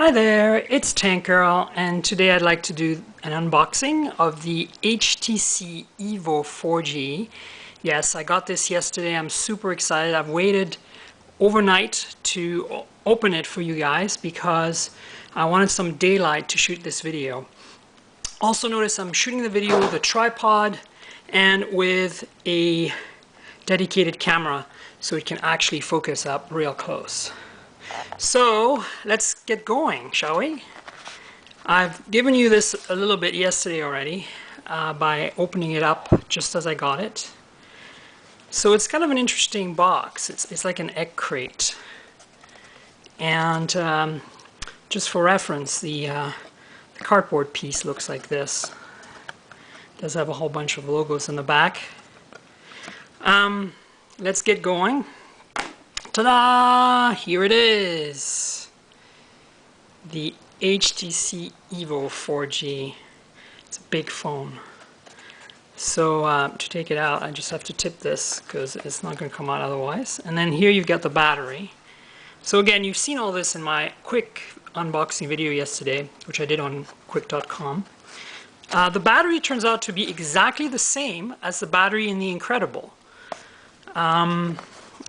Hi there, it's Tank Girl, and today I'd like to do an unboxing of the HTC EVO 4G. Yes, I got this yesterday. I'm super excited. I've waited overnight to open it for you guys because I wanted some daylight to shoot this video. Also notice I'm shooting the video with a tripod and with a dedicated camera so it can actually focus up real close. So let's get going, shall we? I've given you this a little bit yesterday already by opening it up just as I got it. So it's kind of an interesting box. It's like an egg crate. And just for reference, the cardboard piece looks like this. It does have a whole bunch of logos in the back. Let's get going. Ta-da! Here it is. The HTC EVO 4G. It's a big phone. So to take it out, I just have to tip this because it's not going to come out otherwise. And then here you've got the battery. So again, you've seen all this in my quick unboxing video yesterday, which I did on quick.com. The battery turns out to be exactly the same as the battery in the Incredible.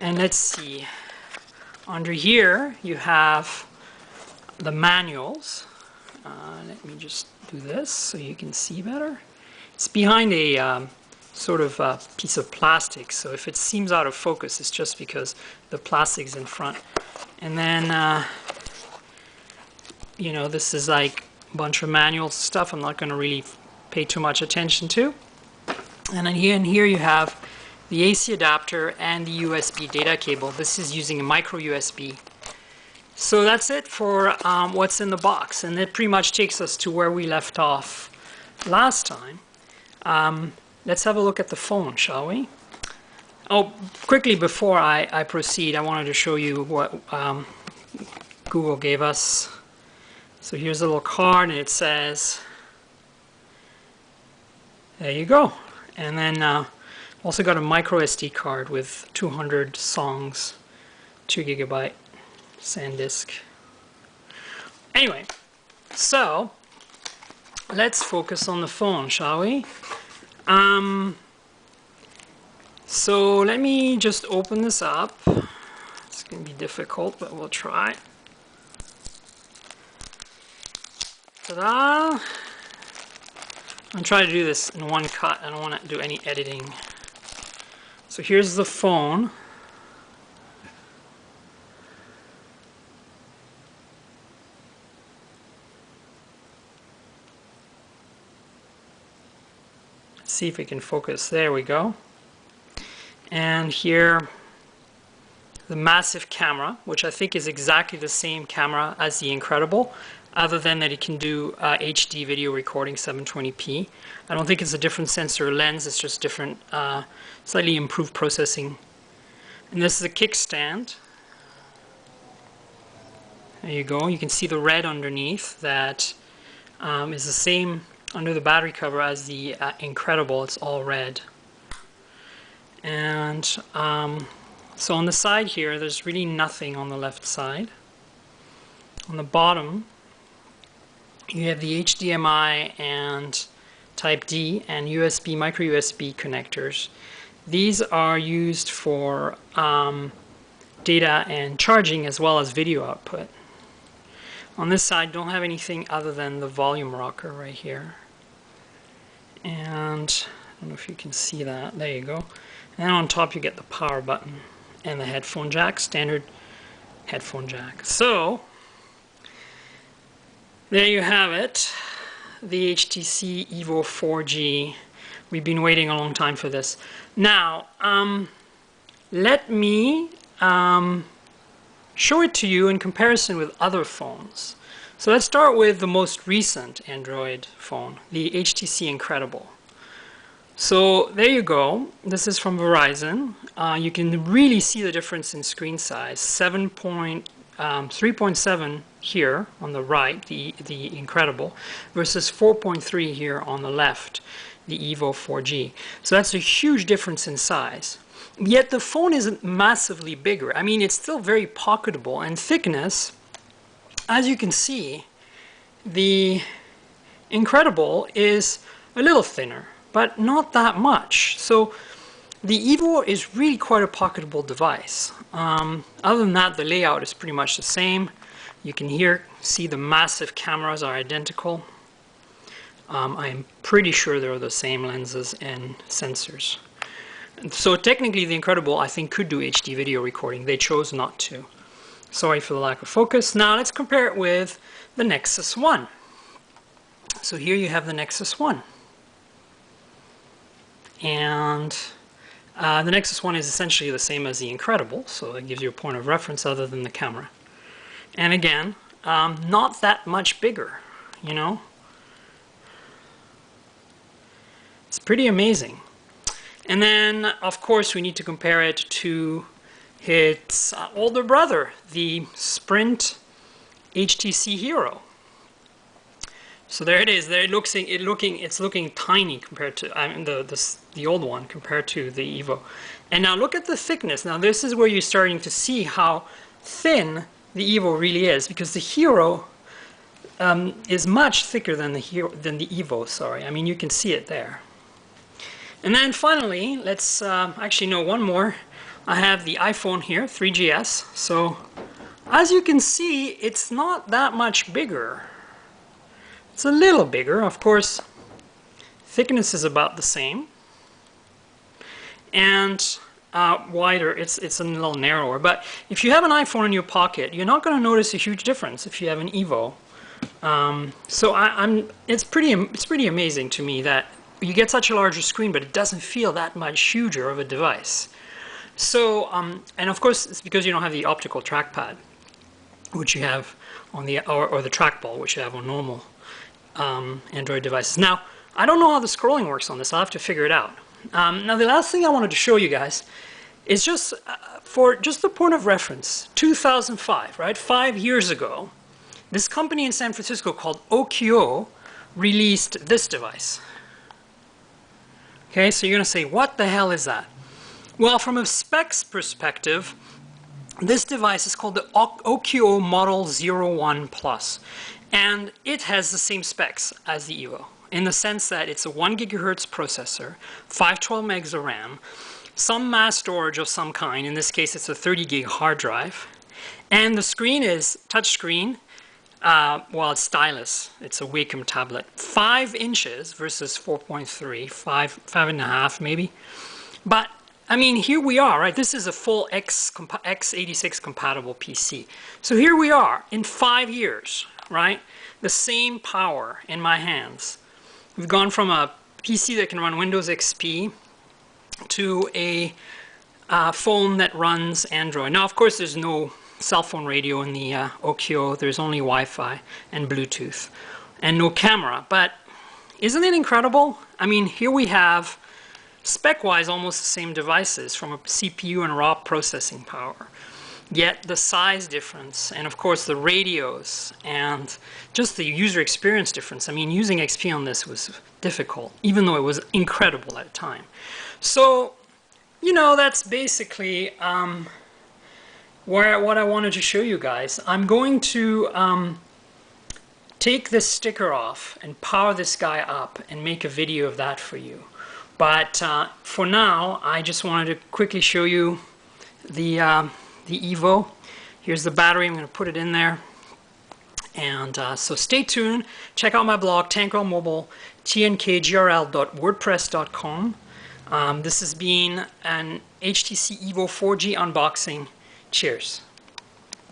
And let's see, under here you have the manuals. Let me just do this so you can see better. It's behind a sort of piece of plastic, so if it seems out of focus, it's just because the plastic's in front. And then, you know, this is like a bunch of manual stuff I'm not going to really pay too much attention to. And then here you have the AC adapter and the USB data cable. This is using a micro USB. So that's it for what's in the box, and it pretty much takes us to where we left off last time. Let's have a look at the phone, shall we? Oh, quickly before I proceed, I wanted to show you what Google gave us. So here's a little card, and it says, there you go. And then also got a micro SD card with 200 songs, 2 GB SanDisk. Anyway, so let's focus on the phone, shall we? So let me just open this up. It's going to be difficult, but we'll try. Ta-da! I'm trying to do this in one cut. I don't want to do any editing. So here's the phone. Let's see if we can focus. There we go. And here, the massive camera, which I think is exactly the same camera as the Incredible, other than that it can do HD video recording 720p. I don't think it's a different sensor or lens, it's just different, slightly improved processing. And this is a kickstand. There you go. You can see the red underneath that is the same under the battery cover as the Incredible. It's all red. And so on the side here, there's really nothing on the left side. On the bottom, you have the HDMI and Type D and USB, micro USB connectors. These are used for data and charging as well as video output. On this side, don't have anything other than the volume rocker right here. And I don't know if you can see that. There you go. And on top you get the power button and the headphone jack, standard headphone jack. So there you have it, the HTC EVO 4G. We've been waiting a long time for this. Now, let me show it to you in comparison with other phones. So let's start with the most recent Android phone, the HTC Incredible. So there you go. This is from Verizon. You can really see the difference in screen size. 3.7 here on the right, the Incredible, versus 4.3 here on the left, the EVO 4G. So that's a huge difference in size. Yet the phone isn't massively bigger. I mean, it's still very pocketable, and thickness as you can see, the Incredible is a little thinner, but not that much. So the EVO is really quite a pocketable device. Other than that, the layout is pretty much the same. You can see the massive cameras are identical. I'm pretty sure they're the same lenses and sensors. So technically the Incredible, I think, could do HD video recording. They chose not to. Sorry for the lack of focus. Now let's compare it with the Nexus One. So here you have the Nexus One. And the Nexus One is essentially the same as the Incredible, so it gives you a point of reference other than the camera. And again, not that much bigger, you know. It's pretty amazing. And then, of course, we need to compare it to its older brother, the Sprint HTC Hero. So there it is. There it's looking tiny compared to the old one compared to the EVO. And now look at the thickness. Now this is where you're starting to see how thin the EVO really is, because the Hero is much thicker than the EVO. Sorry, I mean you can see it there. And then finally, let's actually no, one more. I have the iPhone here, 3GS. So as you can see, it's not that much bigger. It's a little bigger, of course. Thickness is about the same, and wider. It's a little narrower. But if you have an iPhone in your pocket, you're not going to notice a huge difference if you have an EVO. So it's pretty amazing to me that you get such a larger screen, but it doesn't feel that much huger of a device. So and of course it's because you don't have the optical trackpad, which you have on the or the trackball, which you have on normal Android devices. Now, I don't know how the scrolling works on this. I'll have to figure it out. Now, the last thing I wanted to show you guys is just for just a point of reference, 2005, right? 5 years ago, this company in San Francisco called OQO released this device. Okay, so you're going to say, what the hell is that? Well, from a specs perspective, this device is called the OQO Model 01 Plus. And it has the same specs as the EVO, in the sense that it's a 1 gigahertz processor, 512 megs of RAM, some mass storage of some kind. In this case, it's a 30 gig hard drive. And the screen is touchscreen. Well, it's stylus. It's a Wacom tablet. 5 inches versus 4.3, 5.5 maybe. But I mean, here we are, right? This is a full x86 compatible PC. So here we are in 5 years, right? The same power in my hands. We've gone from a PC that can run Windows XP to a phone that runs Android. Now, of course, there's no cell phone radio in the OQO. There's only Wi-Fi and Bluetooth and no camera. But isn't it incredible? I mean, here we have spec-wise almost the same devices from a CPU and raw processing power. Yet the size difference, and of course the radios, and just the user experience difference. I mean, using XP on this was difficult, even though it was incredible at the time. So, you know, that's basically what I wanted to show you guys. I'm going to take this sticker off and power this guy up and make a video of that for you. But for now, I just wanted to quickly show you the EVO. Here's the battery. I'm going to put it in there. And so stay tuned. Check out my blog, Tankerl Mobile, tnkgrl.wordpress.com. This has been an HTC EVO 4G unboxing. Cheers.